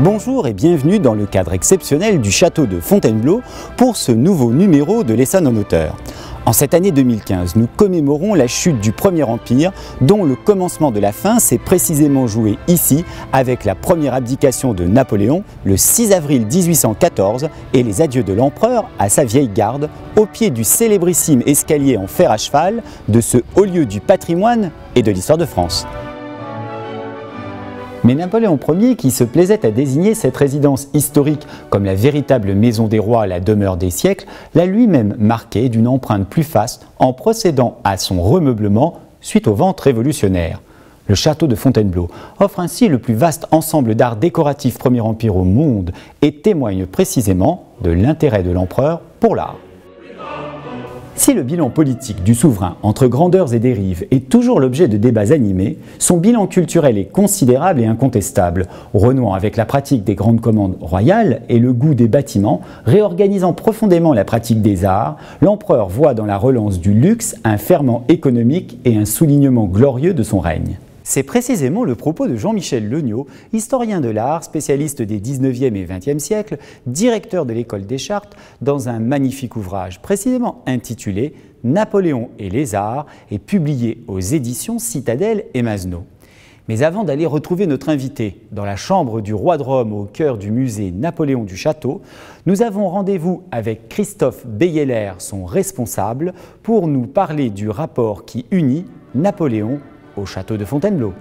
Bonjour et bienvenue dans le cadre exceptionnel du château de Fontainebleau pour ce nouveau numéro de l'Essonne en hauteur. En cette année 2015, nous commémorons la chute du Premier Empire, dont le commencement de la fin s'est précisément joué ici, avec la première abdication de Napoléon le 6 avril 1814 et les adieux de l'empereur à sa vieille garde, au pied du célébrissime escalier en fer à cheval de ce haut lieu du patrimoine et de l'histoire de France. Mais Napoléon Ier, qui se plaisait à désigner cette résidence historique comme la véritable maison des rois, la demeure des siècles, l'a lui-même marquée d'une empreinte plus faste en procédant à son remeublement suite aux ventes révolutionnaires. Le château de Fontainebleau offre ainsi le plus vaste ensemble d'art décoratif Premier Empire au monde et témoigne précisément de l'intérêt de l'empereur pour l'art. Si le bilan politique du souverain entre grandeurs et dérives est toujours l'objet de débats animés, son bilan culturel est considérable et incontestable, renouant avec la pratique des grandes commandes royales et le goût des bâtiments, réorganisant profondément la pratique des arts, l'empereur voit dans la relance du luxe un ferment économique et un soulignement glorieux de son règne. C'est précisément le propos de Jean-Michel Legnaud, historien de l'art, spécialiste des 19e et 20e siècles, directeur de l'école des Chartes, dans un magnifique ouvrage précisément intitulé « Napoléon et les arts » et publié aux éditions Citadelle et Masneau. Mais avant d'aller retrouver notre invité dans la chambre du roi de Rome au cœur du musée Napoléon du Château, nous avons rendez-vous avec Christophe Beyeler, son responsable, pour nous parler du rapport qui unit Napoléon au château de Fontainebleau.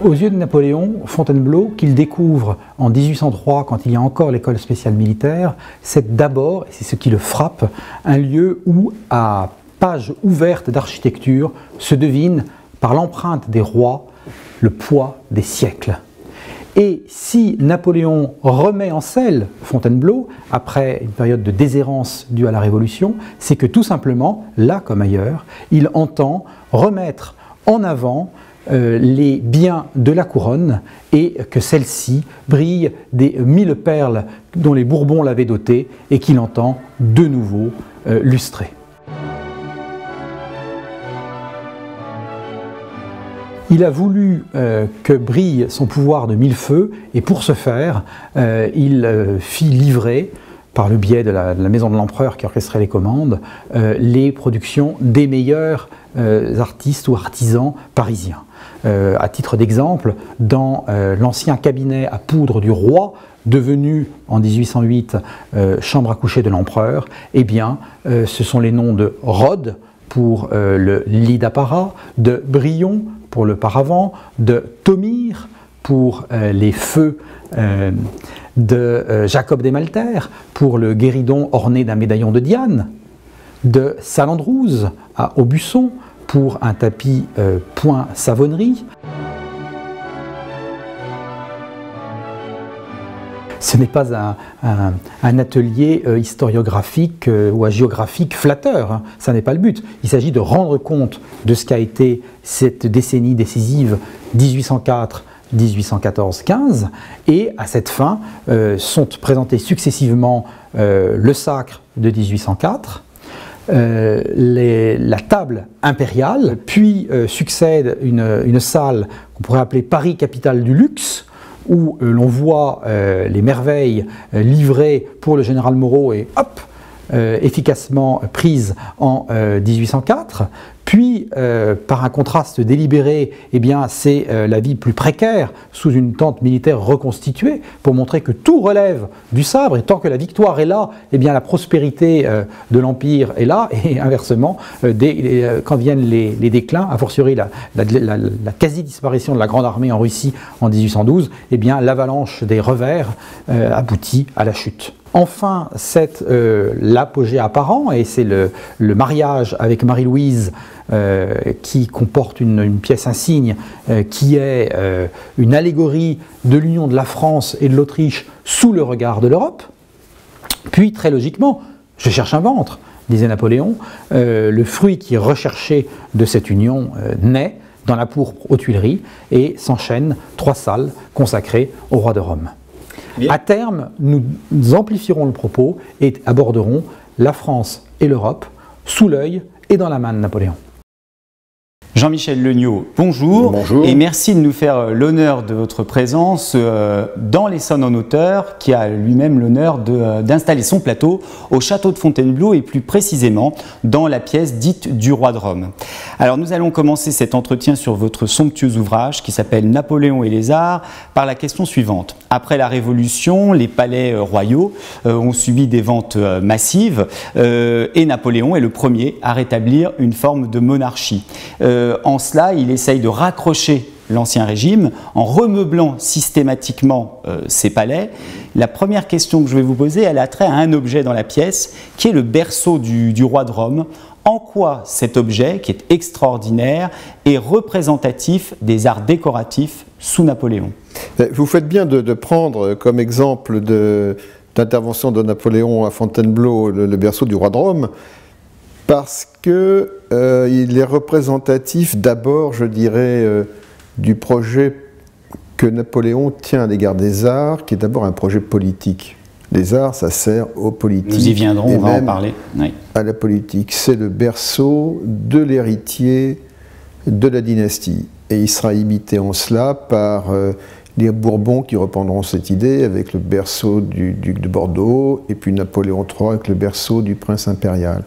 Aux yeux de Napoléon, Fontainebleau, qu'il découvre en 1803 quand il y a encore l'école spéciale militaire, c'est d'abord, et c'est ce qui le frappe, un lieu où, à page ouverte d'architecture, se devine, par l'empreinte des rois, le poids des siècles. Et si Napoléon remet en selle Fontainebleau, après une période de déshérence due à la Révolution, c'est que tout simplement, là comme ailleurs, il entend remettre en avant les biens de la couronne et que celle-ci brille des 1000 perles dont les Bourbons l'avaient dotée et qu'il entend de nouveau lustrer. Il a voulu que brille son pouvoir de mille feux et pour ce faire, il fit livrer, par le biais de la maison de l'empereur qui orchestrait les commandes, les productions des meilleurs artistes ou artisans parisiens. À titre d'exemple, dans l'ancien cabinet à poudre du roi, devenu en 1808 chambre à coucher de l'empereur, eh bien, ce sont les noms de Rode pour le lit d'apparat, de Brion pour le paravent, de Thomire pour les feux de Jacob Desmalter, pour le guéridon orné d'un médaillon de Diane, de Salandrouze à Aubusson pour un tapis point savonnerie. Ce n'est pas un atelier historiographique ou hagiographique flatteur, hein. Ça n'est pas le but. Il s'agit de rendre compte de ce qu'a été cette décennie décisive 1804, 1814, 15, et à cette fin sont présentés successivement le sacre de 1804, la table impériale, puis succède une salle qu'on pourrait appeler Paris, capitale du luxe, où l'on voit les merveilles livrées pour le général Moreau et hop, efficacement prises en 1804. Puis, par un contraste délibéré, eh bien, c'est la vie plus précaire sous une tente militaire reconstituée pour montrer que tout relève du sabre et tant que la victoire est là, eh bien, la prospérité de l'Empire est là et inversement, quand viennent les déclins, a fortiori la quasi-disparition de la Grande Armée en Russie en 1812, eh bien, l'avalanche des revers aboutit à la chute. Enfin, c'est l'apogée apparent et c'est le mariage avec Marie-Louise qui comporte une pièce insigne qui est une allégorie de l'union de la France et de l'Autriche sous le regard de l'Europe. Puis, très logiquement, je cherche un ventre, disait Napoléon, le fruit qui est recherché de cette union naît dans la pourpre aux Tuileries et s'enchaînent 3 salles consacrées au roi de Rome. Bien. À terme, nous amplifierons le propos et aborderons la France et l'Europe sous l'œil et dans la main de Napoléon. Jean-Michel Legnaud, bonjour. Bonjour. Et merci de nous faire l'honneur de votre présence dans l'Essonne en Hauteur, qui a lui-même l'honneur d'installer son plateau au château de Fontainebleau et plus précisément dans la pièce dite du Roi de Rome. Alors nous allons commencer cet entretien sur votre somptueux ouvrage qui s'appelle Napoléon et les arts par la question suivante. Après la Révolution, les palais royaux ont subi des ventes massives et Napoléon est le premier à rétablir une forme de monarchie. En cela, il essaye de raccrocher l'Ancien Régime en remeublant systématiquement ses palais. La première question que je vais vous poser, elle a trait à un objet dans la pièce qui est le berceau du roi de Rome. En quoi cet objet, qui est extraordinaire, est représentatif des arts décoratifs sous Napoléon? Vous faites bien de prendre comme exemple d'intervention de Napoléon à Fontainebleau le berceau du roi de Rome, parce qu'il est représentatif d'abord, je dirais, du projet que Napoléon tient à l'égard des arts, qui est d'abord un projet politique. Les arts, ça sert aux politiques. Nous y viendrons, on va en parler. Oui. À la politique. C'est le berceau de l'héritier de la dynastie. Et il sera imité en cela par les Bourbons qui reprendront cette idée avec le berceau du duc de Bordeaux et puis Napoléon III avec le berceau du prince impérial.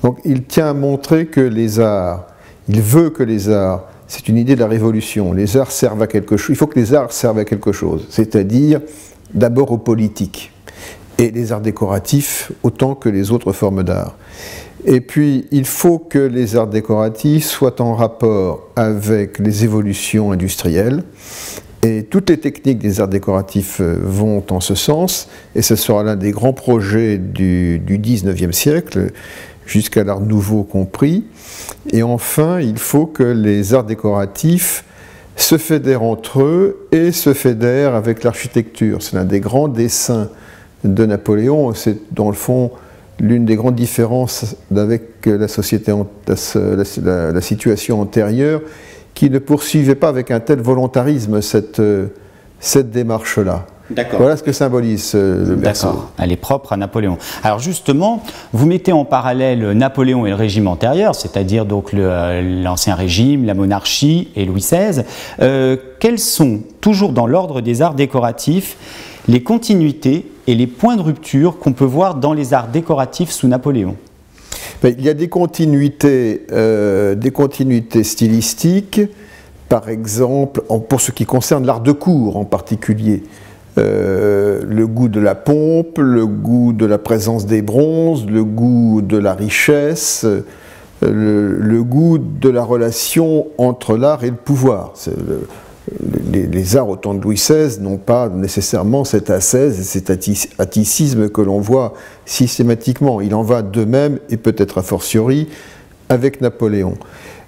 Donc il tient à montrer que les arts, il veut que les arts, c'est une idée de la Révolution, les arts servent à quelque chose, il faut que les arts servent à quelque chose, c'est-à-dire d'abord aux politiques, et les arts décoratifs autant que les autres formes d'art. Et puis il faut que les arts décoratifs soient en rapport avec les évolutions industrielles, et toutes les techniques des arts décoratifs vont en ce sens, et ce sera l'un des grands projets du XIXe siècle, jusqu'à l'art nouveau compris. Et enfin, il faut que les arts décoratifs se fédèrent entre eux et se fédèrent avec l'architecture. C'est l'un des grands desseins de Napoléon. C'est dans le fond l'une des grandes différences avec la société, la situation antérieure, qui ne poursuivait pas avec un tel volontarisme cette démarche-là. Voilà ce que symbolise le berceau. D'accord, elle est propre à Napoléon. Alors justement, vous mettez en parallèle Napoléon et le régime antérieur, c'est-à-dire donc l'Ancien Régime, la monarchie et Louis XVI. Quels sont, toujours dans l'ordre des arts décoratifs, les continuités et les points de rupture qu'on peut voir dans les arts décoratifs sous Napoléon? Il y a des continuités stylistiques, par exemple, pour ce qui concerne l'art de cour en particulier. Le goût de la pompe, le goût de la présence des bronzes, le goût de la richesse, le goût de la relation entre l'art et le pouvoir. Les arts au temps de Louis XVI n'ont pas nécessairement cette ascèse et cet atticisme que l'on voit systématiquement. Il en va de même, et peut-être a fortiori, avec Napoléon.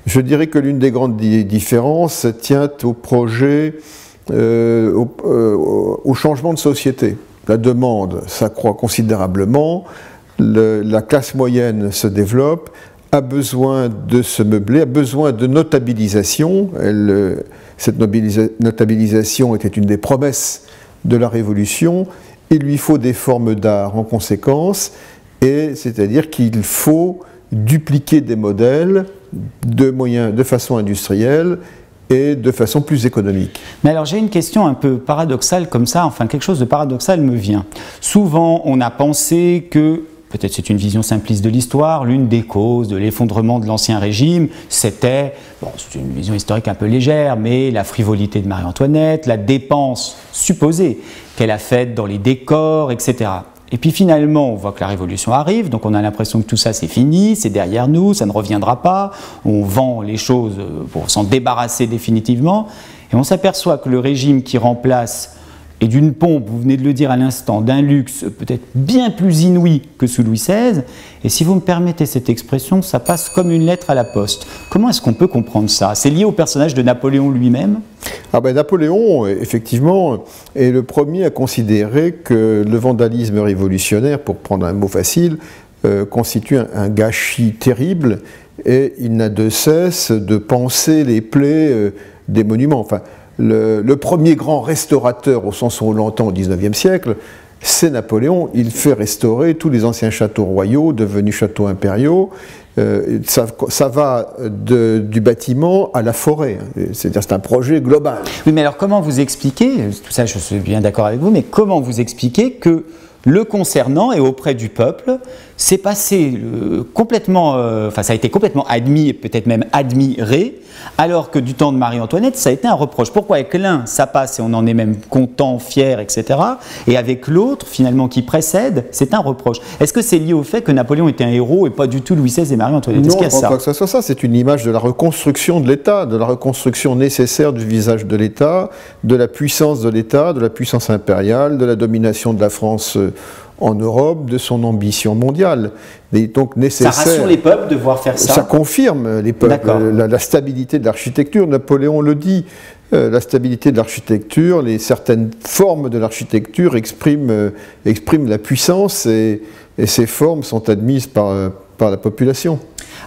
Je dirais que l'une des grandes différences tient au projet, au changement de société. La demande s'accroît considérablement, la classe moyenne se développe, a besoin de se meubler, a besoin de notabilisation. Cette notabilisation était une des promesses de la Révolution. Il lui faut des formes d'art en conséquence, et c'est-à-dire qu'il faut dupliquer des modèles de façon industrielle et de façon plus économique. Mais alors j'ai une question un peu paradoxale comme ça, enfin quelque chose de paradoxal me vient. Souvent on a pensé que, peut-être c'est une vision simpliste de l'histoire, l'une des causes de l'effondrement de l'Ancien Régime, c'était, bon c'est une vision historique un peu légère, mais la frivolité de Marie-Antoinette, la dépense supposée qu'elle a faite dans les décors, etc. Et puis finalement, on voit que la Révolution arrive, donc on a l'impression que tout ça c'est fini, c'est derrière nous, ça ne reviendra pas, on vend les choses pour s'en débarrasser définitivement, et on s'aperçoit que le régime qui remplace est d'une pompe, vous venez de le dire à l'instant, d'un luxe peut-être bien plus inouï que sous Louis XVI, et si vous me permettez cette expression, ça passe comme une lettre à la poste. Comment est-ce qu'on peut comprendre ça? C'est lié au personnage de Napoléon lui-même? Napoléon, effectivement, est le premier à considérer que le vandalisme révolutionnaire, pour prendre un mot facile, constitue un gâchis terrible, et il n'a de cesse de panser les plaies des monuments. Enfin, le premier grand restaurateur, au sens où on l'entend au XIXe siècle, c'est Napoléon. Il fait restaurer tous les anciens châteaux royaux devenus châteaux impériaux. ça va du bâtiment à la forêt. C'est-à-dire c'est un projet global. Oui, mais alors comment vous expliquez, tout ça je suis bien d'accord avec vous, mais comment vous expliquez que le concernant et auprès du peuple, c'est passé complètement, enfin ça a été complètement admis, peut-être même admiré, alors que du temps de Marie-Antoinette, ça a été un reproche. Pourquoi avec l'un, ça passe et on en est même content, fier, etc. Et avec l'autre, finalement, qui précède, c'est un reproche. Est-ce que c'est lié au fait que Napoléon était un héros et pas du tout Louis XVI et Marie-Antoinette? Non, je ne pense pas que ce soit ça. C'est une image de la reconstruction de l'État, de la reconstruction nécessaire du visage de l'État, de la puissance de l'État, de la puissance impériale, de la domination de la France en Europe, de son ambition mondiale. Et donc nécessaire. Ça rassure les peuples de voir faire ça. Ça confirme les peuples, la stabilité de l'architecture. Napoléon le dit, la stabilité de l'architecture, certaines formes de l'architecture expriment la puissance et ces formes sont admises par la population.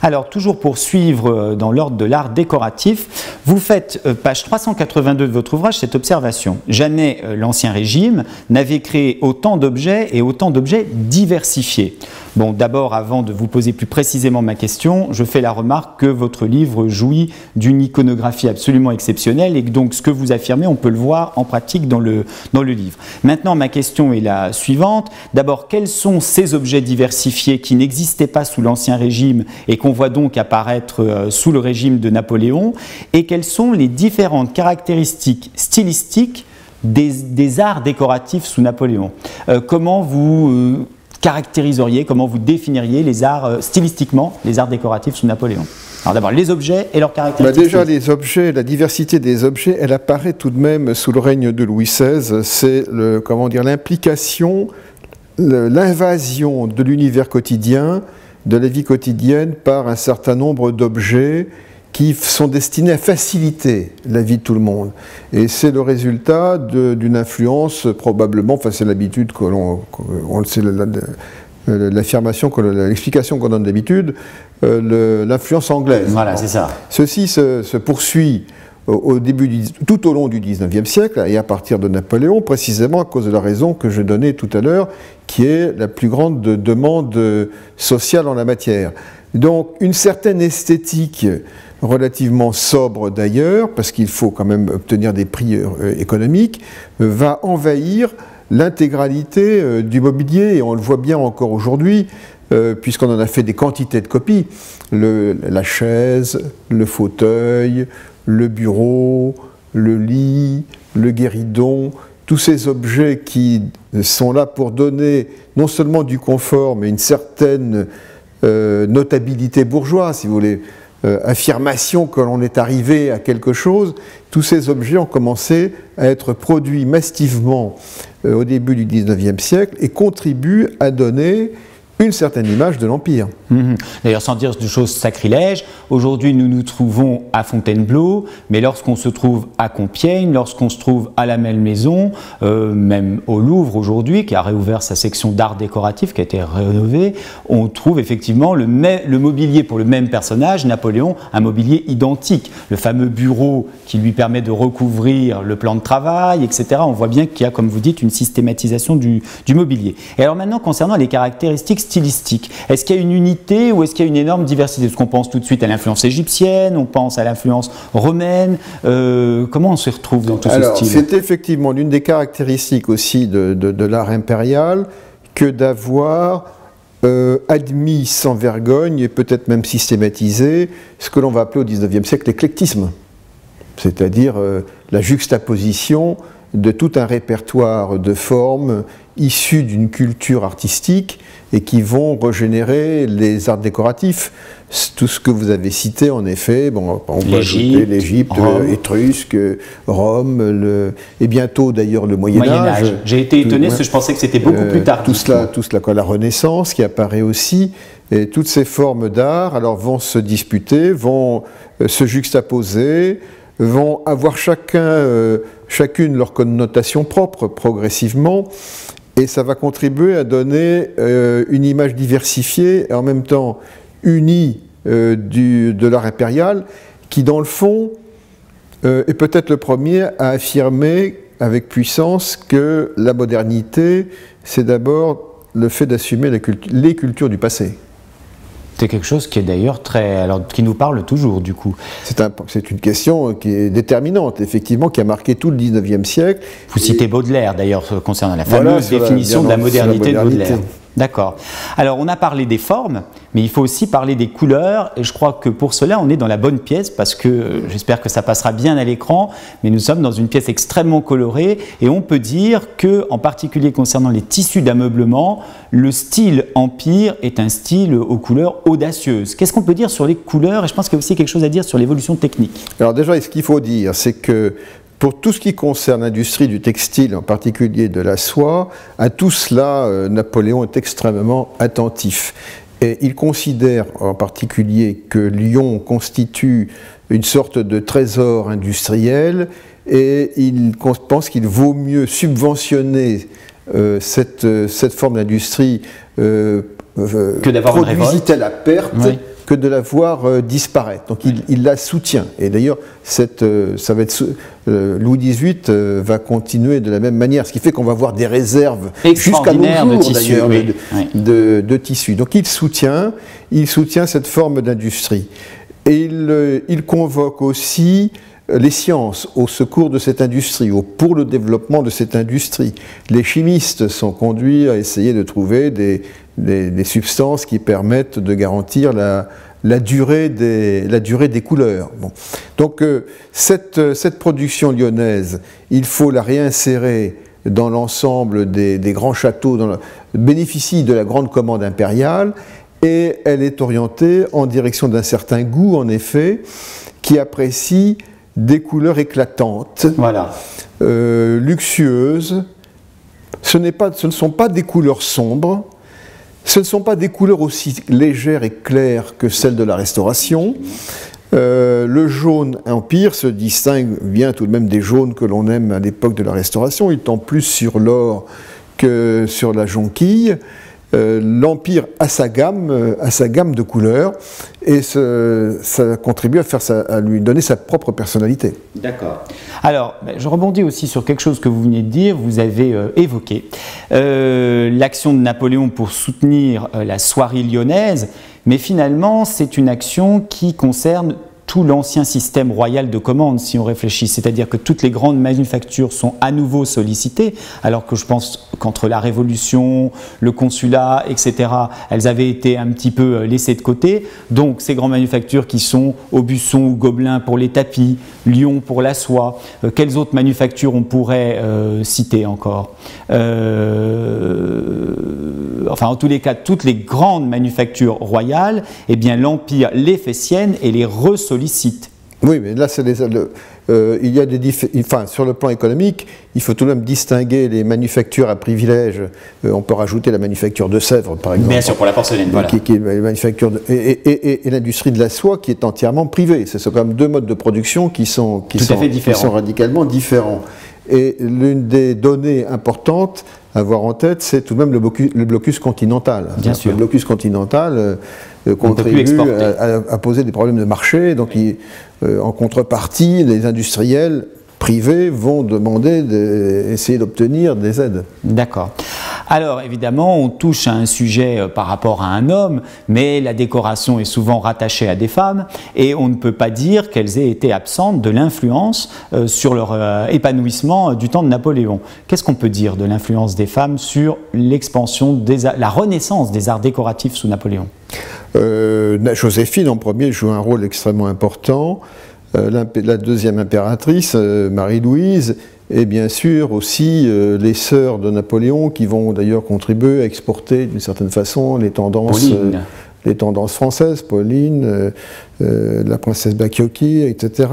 Alors, toujours pour suivre dans l'ordre de l'art décoratif, vous faites, page 382 de votre ouvrage, cette observation. Jamais l'Ancien Régime n'avait créé autant d'objets et autant d'objets diversifiés. Bon, d'abord, avant de vous poser plus précisément ma question, je fais la remarque que votre livre jouit d'une iconographie absolument exceptionnelle et que donc ce que vous affirmez, on peut le voir en pratique dans le livre. Maintenant, ma question est la suivante. D'abord, quels sont ces objets diversifiés qui n'existaient pas sous l'Ancien Régime et qu'on voit donc apparaître sous le régime de Napoléon? Et quelles sont les différentes caractéristiques stylistiques des arts décoratifs sous Napoléon? Comment vous caractériseriez, comment vous définiriez les arts, stylistiquement, les arts décoratifs sous Napoléon? Alors d'abord, les objets et leurs caractéristiques. Déjà, les objets, la diversité des objets, elle apparaît tout de même sous le règne de Louis XVI. C'est l'implication, l'invasion de l'univers quotidien, de la vie quotidienne par un certain nombre d'objets qui sont destinés à faciliter la vie de tout le monde. Et c'est le résultat d'une influence probablement, enfin c'est l'habitude que l'explication qu'on donne d'habitude, l'influence anglaise. Voilà, c'est ça. Ceci se poursuit tout au long du XIXe siècle et à partir de Napoléon, précisément à cause de la raison que je donnais tout à l'heure, qui est la plus grande demande sociale en la matière. Donc une certaine esthétique relativement sobre d'ailleurs, parce qu'il faut quand même obtenir des prix économiques, va envahir l'intégralité du mobilier, et on le voit bien encore aujourd'hui, puisqu'on en a fait des quantités de copies. La chaise, le fauteuil, le bureau, le lit, le guéridon, tous ces objets qui sont là pour donner non seulement du confort, mais une certaine notabilité bourgeoise, si vous voulez, affirmation que l'on est arrivé à quelque chose, tous ces objets ont commencé à être produits massivement au début du XIXe siècle et contribuent à donner une certaine image de l'Empire. D'ailleurs, sans dire de choses sacrilèges, aujourd'hui nous nous trouvons à Fontainebleau, mais lorsqu'on se trouve à Compiègne, lorsqu'on se trouve à la Malmaison, même au Louvre aujourd'hui, qui a réouvert sa section d'art décoratif, qui a été rénovée, on trouve effectivement le mobilier pour le même personnage, Napoléon, un mobilier identique. Le fameux bureau qui lui permet de recouvrir le plan de travail, etc. On voit bien qu'il y a, comme vous dites, une systématisation du mobilier. Et alors maintenant, concernant les caractéristiques stylistique. Est-ce qu'il y a une unité ou est-ce qu'il y a une énorme diversité? Parce qu'on pense tout de suite à l'influence égyptienne, on pense à l'influence romaine. Comment on se retrouve dans tout ce style? C'est effectivement l'une des caractéristiques aussi de l'art impérial que d'avoir admis sans vergogne et peut-être même systématisé ce que l'on va appeler au XIXe siècle l'éclectisme. C'est-à-dire la juxtaposition de tout un répertoire de formes issues d'une culture artistique et qui vont régénérer les arts décoratifs. Tout ce que vous avez cité, en effet, bon, on peut ajouter l'Égypte, Étrusque, Rome, et bientôt d'ailleurs le Moyen-Âge. J'ai été étonné parce que je pensais que c'était beaucoup plus tard. Tout cela, la Renaissance qui apparaît aussi, et toutes ces formes d'art alors vont se disputer, vont se juxtaposer, vont avoir chacune leur connotation propre progressivement, et ça va contribuer à donner une image diversifiée et en même temps unie de l'art impérial, qui dans le fond est peut-être le premier à affirmer avec puissance que la modernité, c'est d'abord le fait d'assumer les cultures du passé. C'est quelque chose qui est d'ailleurs qui nous parle toujours du coup. C'est une question qui est déterminante, effectivement, qui a marqué tout le 19e siècle. Vous citez Baudelaire d'ailleurs concernant la fameuse définition de la modernité de Baudelaire. D'accord. Alors on a parlé des formes, mais il faut aussi parler des couleurs, et je crois que pour cela on est dans la bonne pièce, parce que j'espère que ça passera bien à l'écran, mais nous sommes dans une pièce extrêmement colorée, et on peut dire que, en particulier concernant les tissus d'ameublement, le style Empire est un style aux couleurs audacieuses. Qu'est-ce qu'on peut dire sur les couleurs? Et je pense qu'il y a aussi quelque chose à dire sur l'évolution technique. Alors déjà, ce qu'il faut dire, c'est que pour tout ce qui concerne l'industrie du textile, en particulier de la soie, à tout cela, Napoléon est extrêmement attentif. Et il considère en particulier que Lyon constitue une sorte de trésor industriel, et il pense qu'il vaut mieux subventionner cette forme d'industrie produisait à la perte, oui, que de la voir disparaître. Donc il la soutient. Et d'ailleurs, Louis XVIII va continuer de la même manière, ce qui fait qu'on va voir des réserves jusqu'à nos jours d'ailleurs de tissus. Donc il soutient cette forme d'industrie. Et il convoque aussi les sciences au secours de cette industrie, pour le développement de cette industrie. Les chimistes sont conduits à essayer de trouver des substances qui permettent de garantir la durée des couleurs. Bon. Donc cette production lyonnaise, il faut la réinsérer dans l'ensemble des grands châteaux, bénéficie de la grande commande impériale, et elle est orientée en direction d'un certain goût, en effet, qui apprécie des couleurs éclatantes, voilà, luxueuses. Ce ne sont pas des couleurs sombres, ce ne sont pas des couleurs aussi légères et claires que celles de la Restauration. Le jaune Empire se distingue bien tout de même des jaunes que l'on aime à l'époque de la Restauration. Il tend plus sur l'or que sur la jonquille. L'Empire a sa gamme de couleurs, et ça contribue à lui donner sa propre personnalité. D'accord. Alors, je rebondis aussi sur quelque chose que vous venez de dire. Vous avez évoqué l'action de Napoléon pour soutenir la soierie lyonnaise, mais finalement, c'est une action qui concerne tout l'ancien système royal de commande, si on réfléchit. C'est-à-dire que toutes les grandes manufactures sont à nouveau sollicitées, alors que je pense qu'entre la Révolution, le consulat, etc., elles avaient été un petit peu laissées de côté. Donc ces grandes manufactures qui sont Aubusson ou Gobelin pour les tapis, Lyon pour la soie, quelles autres manufactures on pourrait citer encore? Enfin, en tous les cas, toutes les grandes manufactures royales, eh bien l'Empire les fait siennes et les ressollicite. Oui, mais là, il y a sur le plan économique, il faut tout de même distinguer les manufactures à privilège. On peut rajouter la manufacture de Sèvres, par exemple. Bien sûr, pour la porcelaine, voilà. Qui est la manufacture et l'industrie de la soie, qui est entièrement privée. Ce sont quand même deux modes de production qui sont radicalement différents. Et l'une des données importantes à avoir en tête, c'est tout de même le blocus continental. Bien sûr. Le blocus continental contribue à poser des problèmes de marché. Donc, en contrepartie, les industriels privés vont essayer d'obtenir des aides. D'accord. Alors évidemment, on touche à un sujet par rapport à un homme, mais la décoration est souvent rattachée à des femmes, et on ne peut pas dire qu'elles aient été absentes de l'influence sur leur épanouissement du temps de Napoléon. Qu'est-ce qu'on peut dire de l'influence des femmes sur l'expansion, la renaissance des arts décoratifs sous Napoléon? Joséphine, en premier, joue un rôle extrêmement important. La deuxième impératrice, Marie-Louise, et bien sûr aussi les sœurs de Napoléon, qui vont d'ailleurs contribuer à exporter d'une certaine façon les tendances françaises, Pauline, la princesse Bacchiocchi, etc.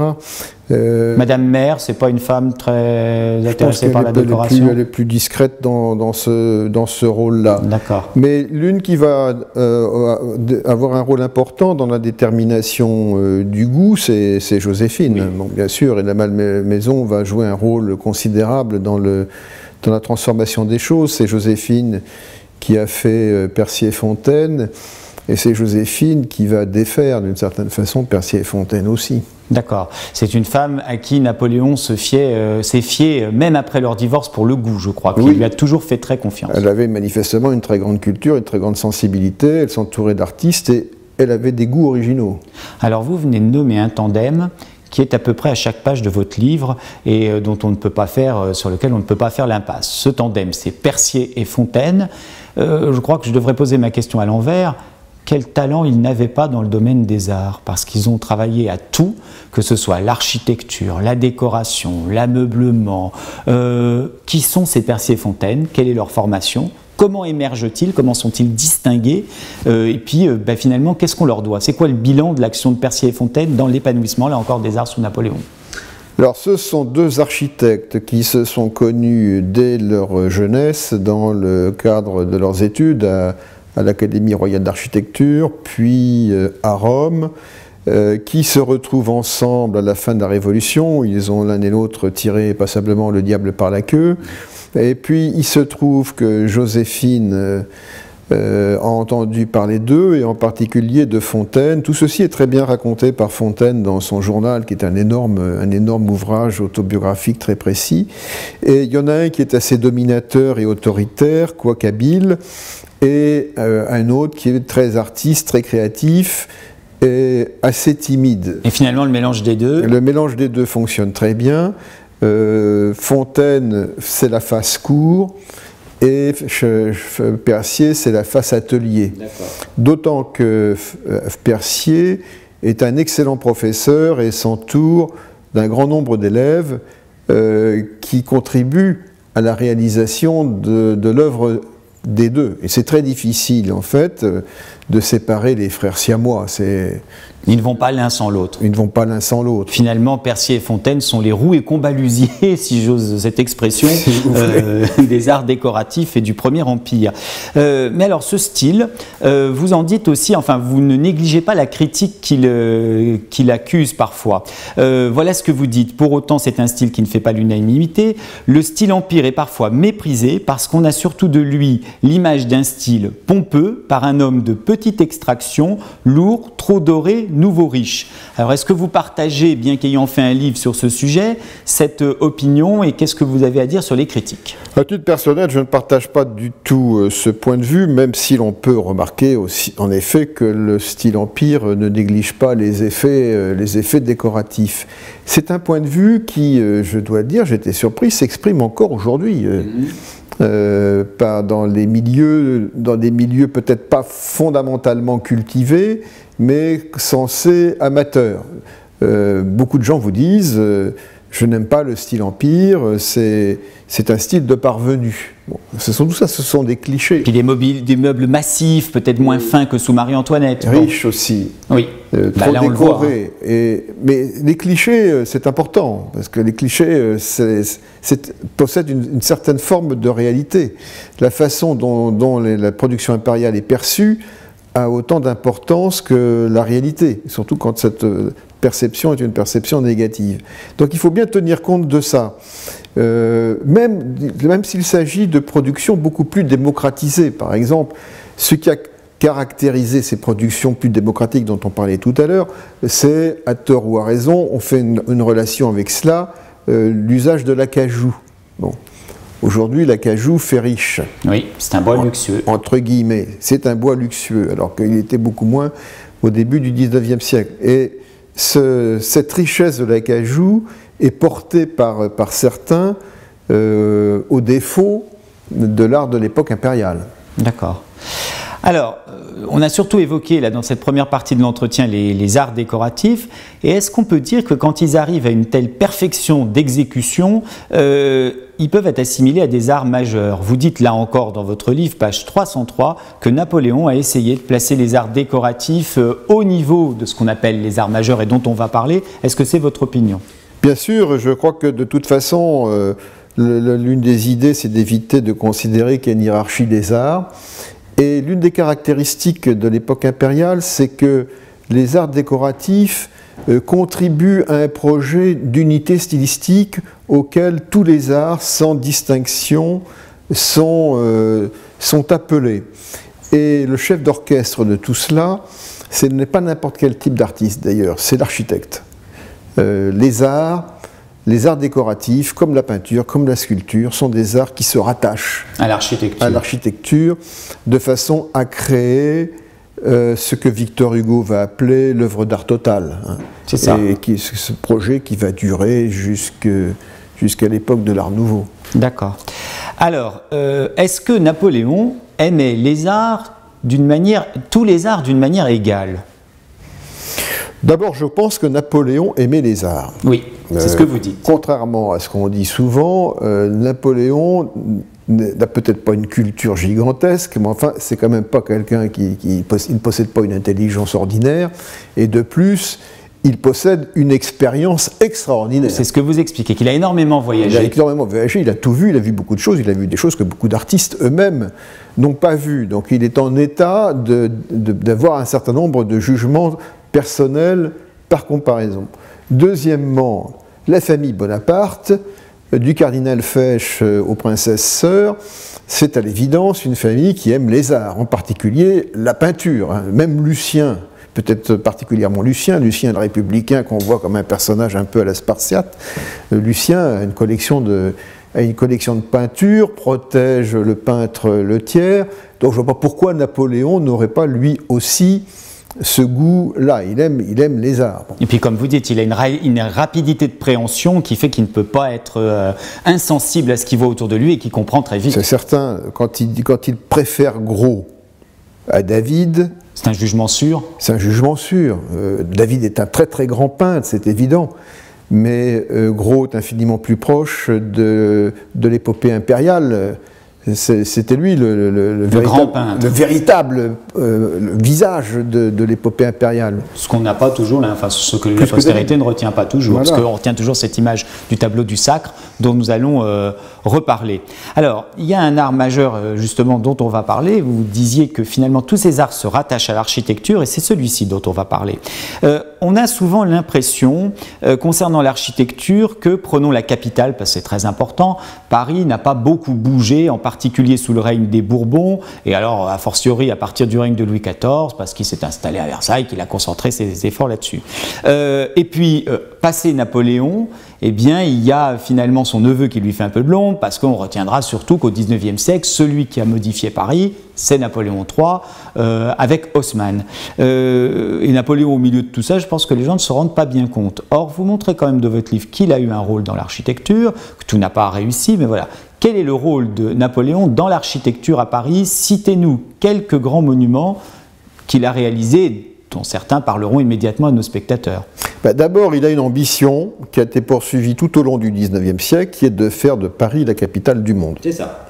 Madame Mère, c'est pas une femme très intéressée par la décoration. Elle est plus discrète dans ce rôle-là. D'accord. Mais l'une qui va avoir un rôle important dans la détermination du goût, c'est Joséphine. Oui. Donc, bien sûr, et la Malmaison va jouer un rôle considérable dans la transformation des choses. C'est Joséphine qui a fait Percier-Fontaine, et c'est Joséphine qui va défaire d'une certaine façon Percier-Fontaine aussi. D'accord. C'est une femme à qui Napoléon s'est fié, même après leur divorce, pour le goût, je crois, qui lui a toujours fait très confiance. Elle avait manifestement une très grande culture, une très grande sensibilité, elle s'entourait d'artistes, et elle avait des goûts originaux. Alors vous venez de nommer un tandem qui est à peu près à chaque page de votre livre et dont on ne peut pas faire, sur lequel on ne peut pas faire l'impasse. Ce tandem, c'est Percier et Fontaine. Je crois que je devrais poser ma question à l'envers. Quel talent ils n'avaient pas dans le domaine des arts, parce qu'ils ont travaillé à tout, que ce soit l'architecture, la décoration, l'ameublement. Qui sont ces Percier et Fontaine? Quelle est leur formation? Comment émergent-ils? Comment sont-ils distingués? Et puis, finalement, qu'est-ce qu'on leur doit? C'est quoi le bilan de l'action de Percier et Fontaine dans l'épanouissement, là encore, des arts sous Napoléon? Alors, ce sont deux architectes qui se sont connus dès leur jeunesse dans le cadre de leurs études à l'Académie royale d'architecture, puis à Rome, qui se retrouvent ensemble à la fin de la Révolution. Ils ont l'un et l'autre tiré passablement le diable par la queue. Et puis il se trouve que Joséphine a entendu parler d'eux, et en particulier de Fontaine. Tout ceci est très bien raconté par Fontaine dans son journal, qui est un énorme ouvrage autobiographique très précis. Et il y en a un qui est assez dominateur et autoritaire, quoique habile, et un autre qui est très artiste, très créatif et assez timide. Et finalement, le mélange des deux? Le mélange des deux fonctionne très bien. Fontaine, c'est la face cour, et Percier, c'est la face atelier. D'autant que Percier est un excellent professeur et s'entoure d'un grand nombre d'élèves qui contribuent à la réalisation de l'œuvre des deux. Et c'est très difficile, en fait, de séparer les frères siamois. Ils ne vont pas l'un sans l'autre. Ils ne vont pas l'un sans l'autre. Finalement, Percier et Fontaine sont les roues et combalusiers, si j'ose cette expression, des arts décoratifs et du Premier Empire. Mais alors, ce style, vous en dites aussi, enfin, vous ne négligez pas la critique qu'il accuse parfois. Voilà ce que vous dites. Pour autant, c'est un style qui ne fait pas l'unanimité. Le style Empire est parfois méprisé parce qu'on a surtout de lui l'image d'un style pompeux par un homme de petite extraction, lourd, trop doré, nouveau riche. Alors, est-ce que vous partagez, bien qu'ayant fait un livre sur ce sujet, cette opinion, et qu'est-ce que vous avez à dire sur les critiques? À titre personnel, je ne partage pas du tout ce point de vue, même si l'on peut remarquer aussi, en effet, que le style Empire ne néglige pas les effets décoratifs. C'est un point de vue qui, je dois dire, j'étais surpris, s'exprime encore aujourd'hui. Dans des milieux peut-être pas fondamentalement cultivés, mais censés amateurs. Beaucoup de gens vous disent je n'aime pas le style Empire, c'est un style de parvenu. Bon, ce sont des clichés. Puis des meubles massifs, peut-être moins fins que sous Marie-Antoinette. Riches aussi. Oui. Trop là, on décorés. Le voit, hein. Mais les clichés, c'est important, parce que les clichés possèdent une certaine forme de réalité. La façon dont la production impériale est perçue a autant d'importance que la réalité, surtout quand cette perception est une perception négative. Donc il faut bien tenir compte de ça. Même s'il s'agit de productions beaucoup plus démocratisées. Par exemple, ce qui a caractérisé ces productions plus démocratiques dont on parlait tout à l'heure, c'est, à tort ou à raison, on fait une relation avec cela, l'usage de l'acajou. Bon. Aujourd'hui, l'acajou fait riche. Oui, c'est un bois luxueux. Entre guillemets, c'est un bois luxueux, alors qu'il était beaucoup moins au début du XIXe siècle. Et cette richesse de l'acajou est portée par certains au défaut de l'art de l'époque impériale. D'accord. Alors, on a surtout évoqué là, dans cette première partie de l'entretien les arts décoratifs, et est-ce qu'on peut dire que quand ils arrivent à une telle perfection d'exécution, ils peuvent être assimilés à des arts majeurs? Vous dites là encore dans votre livre, page 303, que Napoléon a essayé de placer les arts décoratifs au niveau de ce qu'on appelle les arts majeurs et dont on va parler. Est-ce que c'est votre opinion? Bien sûr, je crois que de toute façon, l'une des idées, c'est d'éviter de considérer qu'il y a une hiérarchie des arts. Et l'une des caractéristiques de l'époque impériale, c'est que les arts décoratifs contribuent à un projet d'unité stylistique auquel tous les arts, sans distinction, sont appelés. Et le chef d'orchestre de tout cela, ce n'est pas n'importe quel type d'artiste d'ailleurs, c'est l'architecte. Les arts décoratifs, comme la peinture, comme la sculpture, sont des arts qui se rattachent à l'architecture de façon à créer ce que Victor Hugo va appeler l'œuvre d'art totale. Hein. C'est ça. Et ce projet qui va durer jusqu'à l'époque de l'Art Nouveau. D'accord. Alors, est-ce que Napoléon aimait les arts tous les arts d'une manière égale? D'abord, je pense que Napoléon aimait les arts. Oui, c'est ce que vous dites. Contrairement à ce qu'on dit souvent, Napoléon n'a peut-être pas une culture gigantesque, mais enfin, c'est quand même pas quelqu'un qui ne possède pas une intelligence ordinaire, et de plus, il possède une expérience extraordinaire. C'est ce que vous expliquez, qu'il a énormément voyagé. Il a énormément voyagé, il a tout vu, il a vu beaucoup de choses, il a vu des choses que beaucoup d'artistes eux-mêmes n'ont pas vues. Donc il est en état d'avoir un certain nombre de jugements personnels par comparaison. Deuxièmement, la famille Bonaparte, du cardinal Fesch aux princesses sœurs, c'est à l'évidence une famille qui aime les arts, en particulier la peinture. Hein. Même Lucien, peut-être particulièrement Lucien le républicain qu'on voit comme un personnage un peu à la Spartiate, Lucien a une collection de peintures, protège le peintre Le Thiers, donc je ne vois pas pourquoi Napoléon n'aurait pas lui aussi ce goût-là, il aime les arts. Bon. Et puis comme vous dites, il a une rapidité de préhension qui fait qu'il ne peut pas être insensible à ce qu'il voit autour de lui et qu'il comprend très vite. C'est certain, quand il préfère Gros à David... C'est un jugement sûr. C'est un jugement sûr. David est un très très grand peintre, c'est évident. Mais Gros est infiniment plus proche de l'épopée impériale. C'était lui le véritable visage de l'épopée impériale. Ce qu'on n'a pas toujours, enfin ce que la postérité ne retient pas toujours, voilà. Parce qu'on retient toujours cette image du tableau du Sacre dont nous allons reparler. Alors, il y a un art majeur justement dont on va parler. Vous disiez que finalement tous ces arts se rattachent à l'architecture et c'est celui-ci dont on va parler. On a souvent l'impression, concernant l'architecture, que, prenons la capitale, parce que c'est très important, Paris n'a pas beaucoup bougé, en particulier sous le règne des Bourbons, et alors a fortiori à partir du règne de Louis XIV, parce qu'il s'est installé à Versailles, qu'il a concentré ses efforts là-dessus. Et puis, passé Napoléon, eh bien, il y a finalement son neveu qui lui fait un peu de l'ombre, parce qu'on retiendra surtout qu'au XIXe siècle, celui qui a modifié Paris, c'est Napoléon III, avec Haussmann. Et Napoléon, au milieu de tout ça, je pense que les gens ne se rendent pas bien compte. Or, vous montrez quand même de votre livre qu'il a eu un rôle dans l'architecture, que tout n'a pas réussi, mais voilà. Quel est le rôle de Napoléon dans l'architecture à Paris? Citez-nous quelques grands monuments qu'il a réalisés, dont certains parleront immédiatement à nos spectateurs. D'abord, il a une ambition qui a été poursuivie tout au long du XIXe siècle, qui est de faire de Paris la capitale du monde. C'est ça.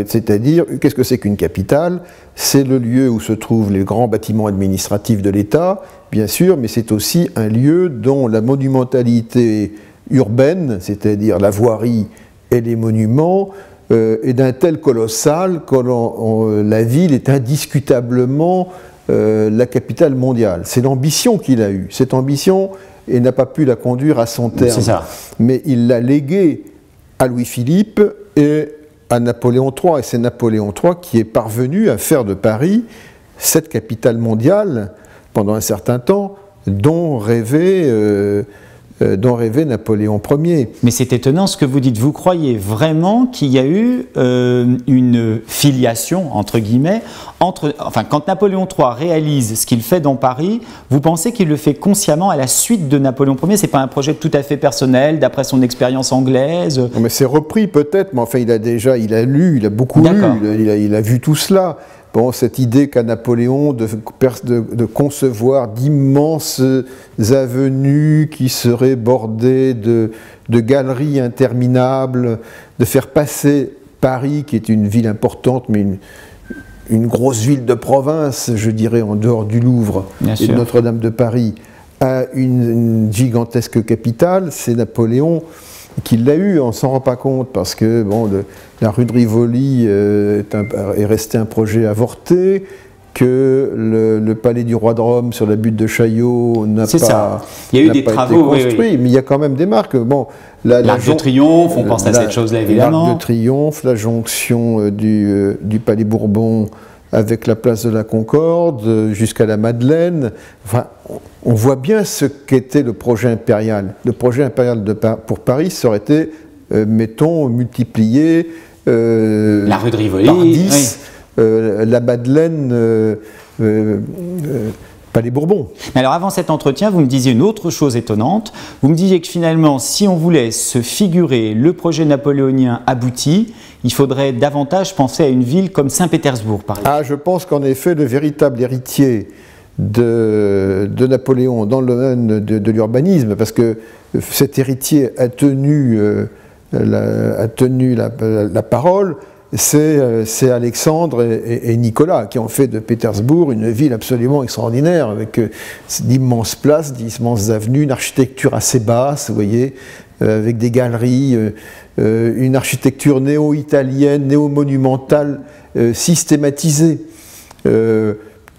C'est-à-dire, qu'est-ce que c'est qu'une capitale? C'est le lieu où se trouvent les grands bâtiments administratifs de l'État, bien sûr, mais c'est aussi un lieu dont la monumentalité urbaine, c'est-à-dire la voirie et les monuments, est d'un tel colossal que la ville est indiscutablement la capitale mondiale. C'est l'ambition qu'il a eue. Cette ambition, il n'a pas pu la conduire à son terme. C'est ça. Mais il l'a léguée à Louis-Philippe et à Napoléon III. Et c'est Napoléon III qui est parvenu à faire de Paris cette capitale mondiale pendant un certain temps dont rêvait Napoléon Ier. Mais c'est étonnant ce que vous dites. Vous croyez vraiment qu'il y a eu une filiation, entre guillemets, quand Napoléon III réalise ce qu'il fait dans Paris, vous pensez qu'il le fait consciemment à la suite de Napoléon Ier? C'est pas un projet tout à fait personnel, d'après son expérience anglaise? Non, mais c'est repris peut-être, mais enfin il a beaucoup lu, il a vu tout cela. Bon, cette idée qu'a Napoléon de concevoir d'immenses avenues qui seraient bordées de galeries interminables, de faire passer Paris, qui est une ville importante, mais une grosse ville de province, je dirais, en dehors du Louvre et de Notre-Dame de Paris, à une gigantesque capitale, c'est Napoléon qui l'a eu, on ne s'en rend pas compte, parce que bon, la rue de Rivoli est resté un projet avorté, que le palais du roi de Rome sur la butte de Chaillot n'a pas été construit, mais il y a quand même des marques. Bon, l'Arc de Triomphe, on pense à cette chose-là évidemment. L'Arc de Triomphe, la jonction du palais Bourbon avec la place de la Concorde jusqu'à la Madeleine. Enfin, on voit bien ce qu'était le projet impérial. Le projet impérial pour Paris, ça aurait été, mettons, multiplié la rue de Rivoli, par 10 la Madeleine, pas les Bourbons. Mais alors avant cet entretien, vous me disiez une autre chose étonnante. Vous me disiez que finalement, si on voulait se figurer le projet napoléonien abouti, il faudrait davantage penser à une ville comme Saint-Pétersbourg, par exemple. Ah, je pense qu'en effet, le véritable héritier de Napoléon dans le domaine de l'urbanisme, parce que cet héritier a tenu la parole, c'est Alexandre et Nicolas qui ont fait de Pétersbourg une ville absolument extraordinaire, avec d'immenses places, d'immenses avenues, une architecture assez basse, vous voyez, avec des galeries, une architecture néo-italienne, néo-monumentale, systématisée.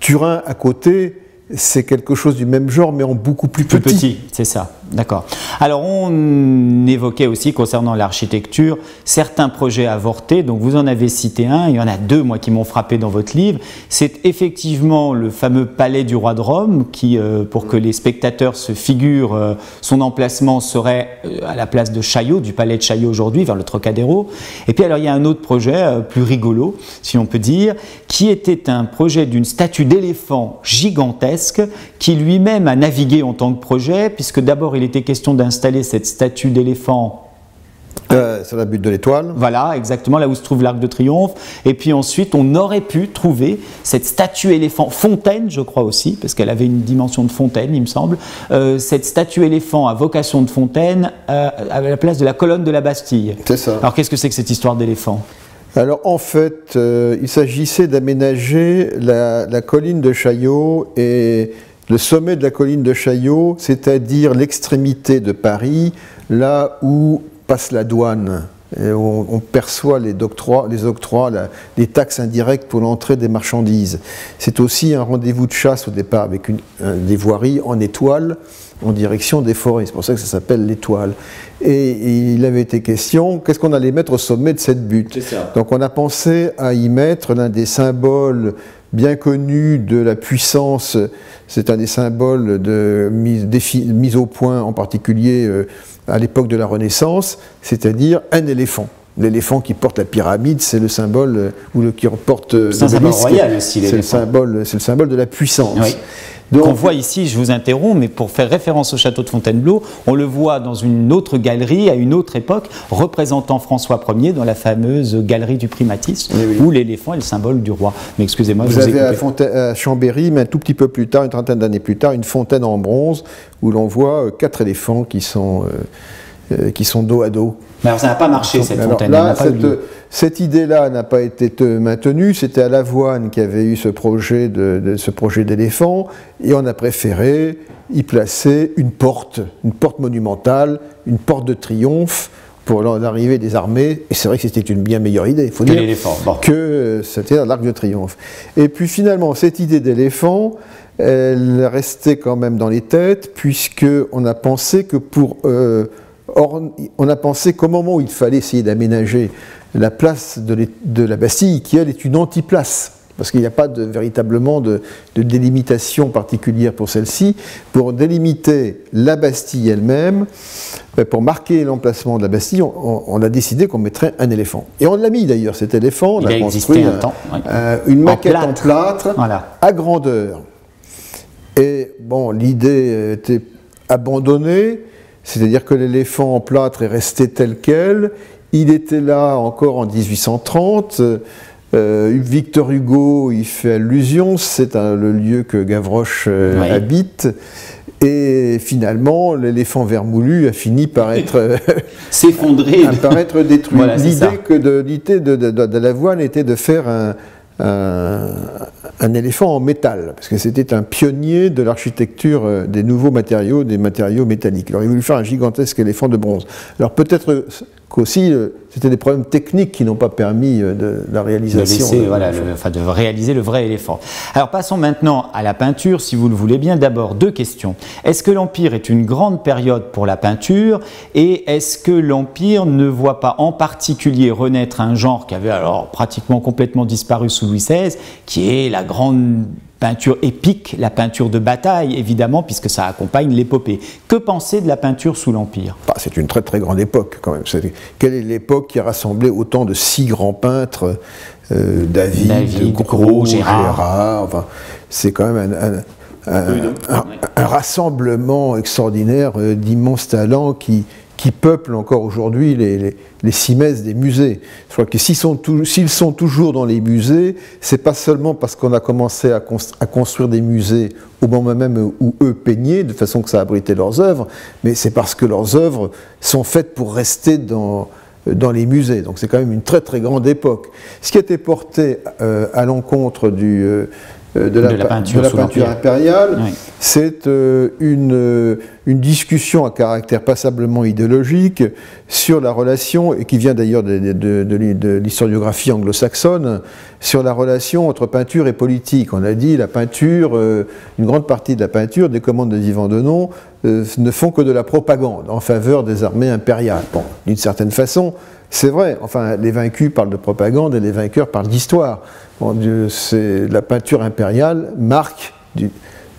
Turin, à côté, c'est quelque chose du même genre, mais en beaucoup plus petit. Plus petit, c'est ça, d'accord. Alors, on évoquait aussi, concernant l'architecture, certains projets avortés, donc vous en avez cité un, il y en a deux, moi, qui m'ont frappé dans votre livre. C'est effectivement le fameux palais du roi de Rome, qui, pour que les spectateurs se figurent, son emplacement serait à la place de Chaillot, du palais de Chaillot aujourd'hui, vers le Trocadéro. Et puis, alors, il y a un autre projet, plus rigolo, si on peut dire, qui était un projet d'une statue d'éléphant gigantesque, qui lui-même a navigué en tant que projet, puisque d'abord il était question d'installer cette statue d'éléphant sur la butte de l'Étoile. Voilà, exactement, là où se trouve l'Arc de Triomphe. Et puis ensuite, on aurait pu trouver cette statue éléphant fontaine, je crois aussi, parce qu'elle avait une dimension de fontaine, il me semble. Cette statue éléphant à vocation de fontaine à la place de la colonne de la Bastille. C'est ça. Alors qu'est-ce que c'est que cette histoire d'éléphant ? Alors en fait, il s'agissait d'aménager la colline de Chaillot et le sommet de la colline de Chaillot, c'est-à-dire l'extrémité de Paris, là où passe la douane. Et on perçoit les octrois, les taxes indirectes pour l'entrée des marchandises. C'est aussi un rendez-vous de chasse au départ avec des voiries en étoile en direction des forêts. C'est pour ça que ça s'appelle l'étoile. Et il avait été question, qu'est-ce qu'on allait mettre au sommet de cette butte ? Donc on a pensé à y mettre l'un des symboles bien connus de la puissance. C'est un des symboles de mise au point, en particulier à l'époque de la Renaissance, c'est-à-dire un éléphant. L'éléphant qui porte la pyramide, c'est le symbole, qui porte le symbole royal aussi, l'éléphant. C'est le symbole de la puissance. Oui. Donc, on voit ici, je vous interromps, mais pour faire référence au château de Fontainebleau, on le voit dans une autre galerie, à une autre époque, représentant François Ier dans la fameuse galerie du primatisme, où l'éléphant est le symbole du roi. Mais excusez-moi, vous avez à Chambéry, mais un tout petit peu plus tard, une trentaine d'années plus tard, une fontaine en bronze, où l'on voit 4 éléphants qui sont dos à dos. Mais alors ça n'a pas marché, cette fontaine. Là, cette idée-là n'a pas été maintenue. C'était à Lavoine qui avait eu ce projet d'éléphant, et on a préféré y placer une porte monumentale, une porte de triomphe pour l'arrivée des armées. Et c'est vrai que c'était une bien meilleure idée, il faut dire, que c'était l'Arc de Triomphe. Et puis finalement, cette idée d'éléphant, elle restait quand même dans les têtes, puisqu'on a pensé que on a pensé qu'au moment où il fallait essayer d'aménager la place de la Bastille, qui elle est une anti-place, parce qu'il n'y a pas véritablement de délimitation particulière pour celle-ci, pour délimiter la Bastille elle-même, pour marquer l'emplacement de la Bastille, on a décidé qu'on mettrait un éléphant. Et on l'a mis d'ailleurs, cet éléphant, on a construit une maquette en plâtre, voilà, à grandeur. Et bon, l'idée était abandonnée. C'est-à-dire que l'éléphant en plâtre est resté tel quel. Il était là encore en 1830. Victor Hugo y fait allusion. C'est le lieu que Gavroche habite. Et finalement, l'éléphant vermoulu a fini par être s'effondrer, par être détruit. Voilà, l'idée de Lavoine était de faire un éléphant en métal, parce que c'était un pionnier de l'architecture des nouveaux matériaux, des matériaux métalliques. Alors il voulu faire un gigantesque éléphant de bronze. Alors peut-être qu'aussi c'était des problèmes techniques qui n'ont pas permis de la réalisation. De réaliser le vrai éléphant. Alors passons maintenant à la peinture, si vous le voulez bien. D'abord, 2 questions. Est-ce que l'Empire est une grande période pour la peinture, et est-ce que l'Empire ne voit pas en particulier renaître un genre qui avait alors pratiquement complètement disparu sous Louis XVI, qui est la grande peinture épique, la peinture de bataille, évidemment, puisque ça accompagne l'épopée. Que penser de la peinture sous l'Empire? C'est une très très grande époque, quand même. Quelle est l'époque qui a rassemblé autant de si grands peintres, David, Gros, Gérard, enfin, c'est quand même un rassemblement extraordinaire d'immenses talents qui peuplent encore aujourd'hui les cimaises des musées. Je crois que s'ils sont toujours dans les musées, c'est pas seulement parce qu'on a commencé à construire des musées au moment même où eux peignaient, de façon que ça abritait leurs œuvres, mais c'est parce que leurs œuvres sont faites pour rester dans les musées. Donc c'est quand même une très très grande époque. Ce qui a été porté à l'encontre de la peinture impériale, oui. C'est une discussion à caractère passablement idéologique sur la relation, et qui vient d'ailleurs de l'historiographie anglo-saxonne, sur la relation entre peinture et politique. On a dit la peinture, une grande partie de la peinture des commandes de Yvan Denon ne font que de la propagande en faveur des armées impériales. Bon, d'une certaine façon, c'est vrai, enfin, les vaincus parlent de propagande et les vainqueurs parlent d'histoire. Bon, la peinture impériale marque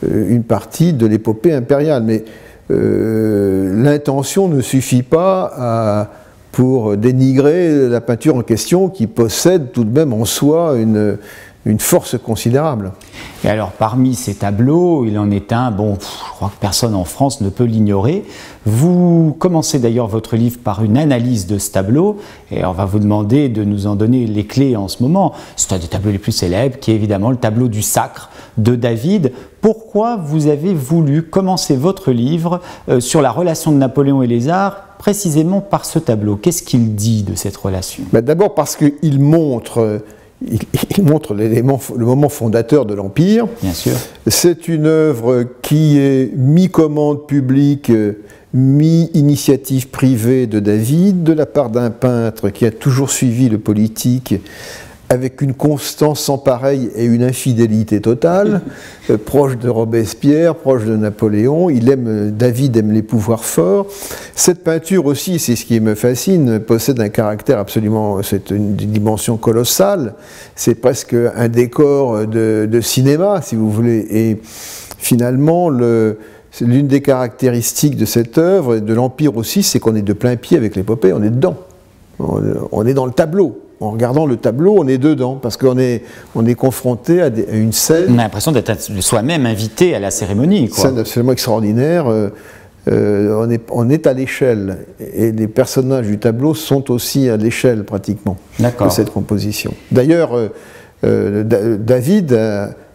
une partie de l'épopée impériale, mais l'intention ne suffit pas pour dénigrer la peinture en question, qui possède tout de même en soi une force considérable. Et alors, parmi ces tableaux, il en est un, bon, je crois que personne en France ne peut l'ignorer. Vous commencez d'ailleurs votre livre par une analyse de ce tableau, et on va vous demander de nous en donner les clés en ce moment. C'est un des tableaux les plus célèbres, qui est évidemment le tableau du Sacre de David. Pourquoi vous avez voulu commencer votre livre sur la relation de Napoléon et les arts, précisément par ce tableau? Qu'est-ce qu'il dit de cette relation? D'abord parce qu'il montre... Il montre le moment fondateur de l'Empire. Bien sûr. C'est une œuvre qui est mi-commande publique, mi-initiative privée de David, de la part d'un peintre qui a toujours suivi le politique avec une constance sans pareille et une infidélité totale, proche de Robespierre, proche de Napoléon. David aime les pouvoirs forts. Cette peinture aussi, c'est ce qui me fascine, possède un caractère absolument, c'est une dimension colossale, c'est presque un décor de cinéma, si vous voulez. Et finalement, l'une des caractéristiques de cette œuvre, et de l'Empire aussi, c'est qu'on est de plein pied avec l'épopée, on est dedans. On est dans le tableau. En regardant le tableau, on est dedans, parce qu'on est confronté à une scène... On a l'impression d'être soi-même invité à la cérémonie, quoi. Scène absolument extraordinaire. On est à l'échelle, et les personnages du tableau sont aussi à l'échelle, pratiquement, de cette composition. D'ailleurs, David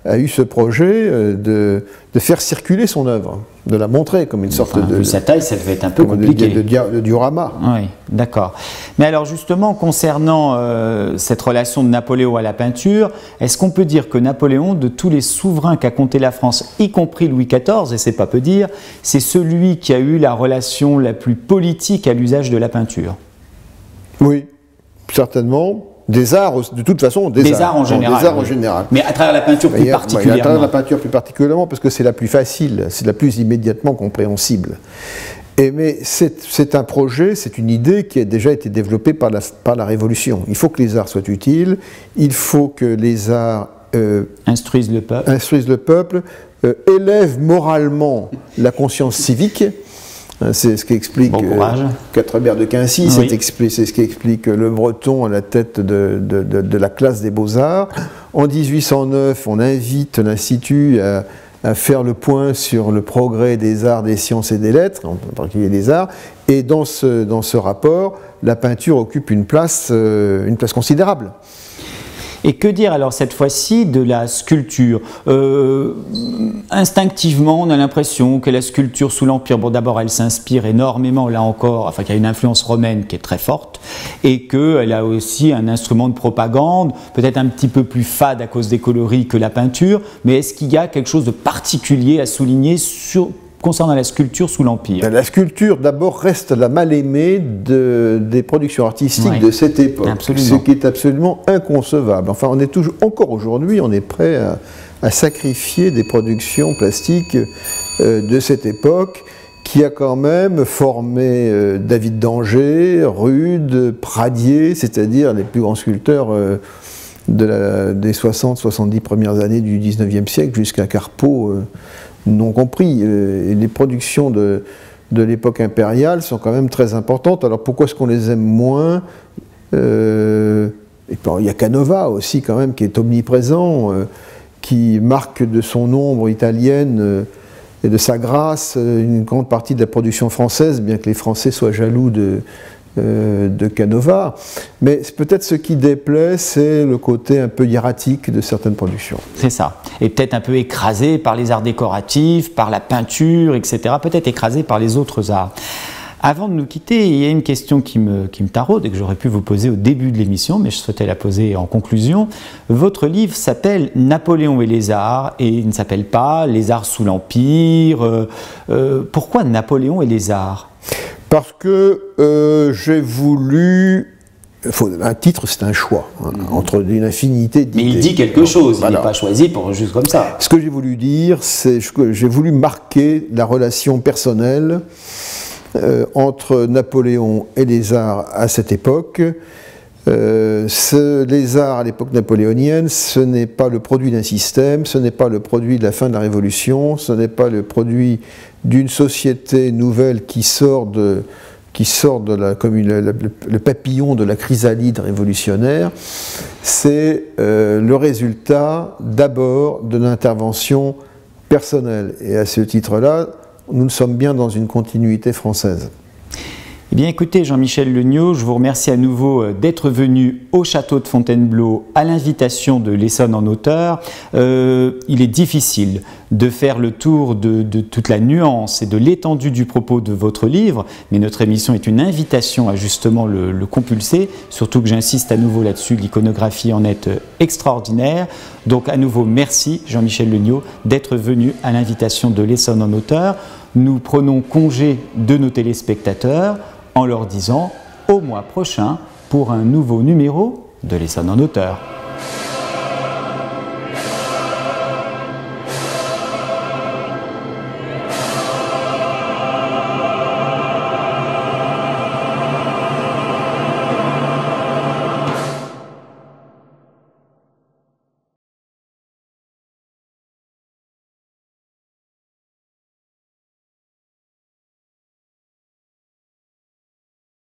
a eu ce projet de faire circuler son œuvre, de la montrer comme une sorte de... Vu sa taille, ça devait être un peu compliqué. De diorama. Oui, d'accord. Mais alors justement, concernant cette relation de Napoléon à la peinture, est-ce qu'on peut dire que Napoléon, de tous les souverains qu'a compté la France, y compris Louis XIV, et c'est pas peu dire, c'est celui qui a eu la relation la plus politique à l'usage de la peinture? Oui, certainement. Des arts, de toute façon, des arts en général. Des arts en général. Mais à travers la peinture plus particulièrement. À travers la peinture plus particulièrement, parce que c'est la plus facile, c'est la plus immédiatement compréhensible. Mais c'est un projet, c'est une idée qui a déjà été développée par la Révolution. Il faut que les arts soient utiles, il faut que les arts instruisent le peuple, élèvent moralement la conscience civique. C'est ce qui explique Quatrebert de Quincy, oui. C'est ce qui explique Le Breton à la tête de la classe des Beaux-Arts. En 1809, on invite l'Institut à faire le point sur le progrès des arts, des sciences et des lettres, en particulier des arts, et dans ce rapport, la peinture occupe une place considérable. Et que dire alors cette fois-ci de la sculpture? Instinctivement, on a l'impression que la sculpture sous l'Empire, bon d'abord elle s'inspire énormément, là encore, enfin qu'il y a une influence romaine qui est très forte, et qu'elle a aussi un instrument de propagande, peut-être un petit peu plus fade à cause des coloris que la peinture, mais est-ce qu'il y a quelque chose de particulier à souligner concernant la sculpture sous l'Empire? La sculpture, d'abord, reste la mal-aimée des productions artistiques de cette époque, ce qui est absolument inconcevable. Enfin, encore aujourd'hui, on est prêt à sacrifier des productions plastiques de cette époque, qui a quand même formé David d'Angers, Rude, Pradier, c'est-à-dire les plus grands sculpteurs des 60-70 premières années du 19e siècle jusqu'à Carpeaux non compris. Et les productions de l'époque impériale sont quand même très importantes. Alors pourquoi est-ce qu'on les aime moins? Et puis, il y a Canova aussi quand même qui est omniprésent, qui marque de son ombre italienne et de sa grâce une grande partie de la production française, bien que les Français soient jaloux de Canova. Mais peut-être ce qui déplaît, c'est le côté un peu hiératique de certaines productions. C'est ça. Et peut-être un peu écrasé par les arts décoratifs, par la peinture, etc. Peut-être écrasé par les autres arts. Avant de nous quitter, il y a une question qui me taraude et que j'aurais pu vous poser au début de l'émission, mais je souhaitais la poser en conclusion. Votre livre s'appelle « Napoléon et les arts » et il ne s'appelle pas « Les arts sous l'Empire ». Pourquoi Napoléon et les arts? Parce que j'ai voulu... Un titre, c'est un choix, hein, entre une infinité d'idées. Mais il dit quelque chose, il n'est pas choisi pour juste comme ça. Ce que j'ai voulu dire, c'est que j'ai voulu marquer la relation personnelle entre Napoléon et les arts à cette époque. Les arts à l'époque napoléonienne, ce n'est pas le produit d'un système, ce n'est pas le produit de la fin de la Révolution, ce n'est pas le produit d'une société nouvelle qui sort comme le papillon de la chrysalide révolutionnaire. C'est le résultat d'abord de l'intervention personnelle. Et à ce titre-là, nous sommes bien dans une continuité française. Eh bien écoutez Jean-Michel Legnaud, je vous remercie à nouveau d'être venu au château de Fontainebleau à l'invitation de l'Essonne en Auteur. Il est difficile de faire le tour de toute la nuance et de l'étendue du propos de votre livre, mais notre émission est une invitation à justement le compulser, surtout que j'insiste à nouveau là-dessus, l'iconographie en est extraordinaire. Donc à nouveau merci Jean-Michel Legnaud d'être venu à l'invitation de l'Essonne en Auteur. Nous prenons congé de nos téléspectateurs en leur disant au mois prochain pour un nouveau numéro de l'Essonne en Auteur.